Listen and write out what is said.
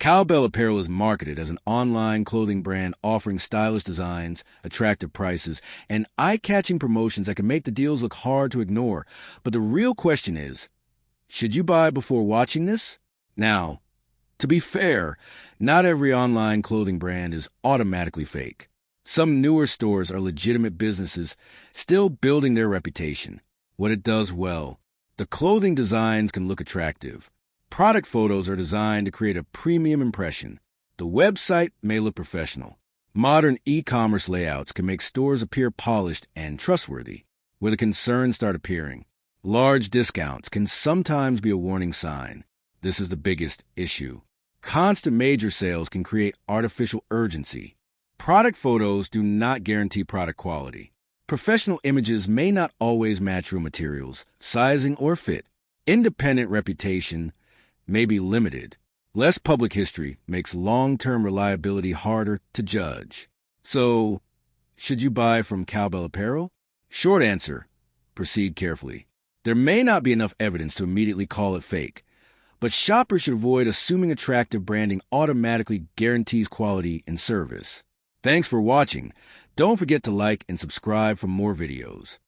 Cowbell Apparel is marketed as an online clothing brand offering stylish designs, attractive prices, and eye-catching promotions that can make the deals look hard to ignore. But the real question is, should you buy before watching this? Now, to be fair, not every online clothing brand is automatically fake. Some newer stores are legitimate businesses still building their reputation. What it does well, the clothing designs can look attractive. Product photos are designed to create a premium impression. The website may look professional. Modern e-commerce layouts can make stores appear polished and trustworthy. Where the concerns start appearing, large discounts can sometimes be a warning sign. This is the biggest issue. Constant major sales can create artificial urgency. Product photos do not guarantee product quality. Professional images may not always match real materials, sizing, or fit. Independent reputation may be limited. Less public history makes long-term reliability harder to judge. So, should you buy from Cowbell Apparel? Short answer, proceed carefully. There may not be enough evidence to immediately call it fake, but shoppers should avoid assuming attractive branding automatically guarantees quality and service. Thanks for watching. Don't forget to like and subscribe for more videos.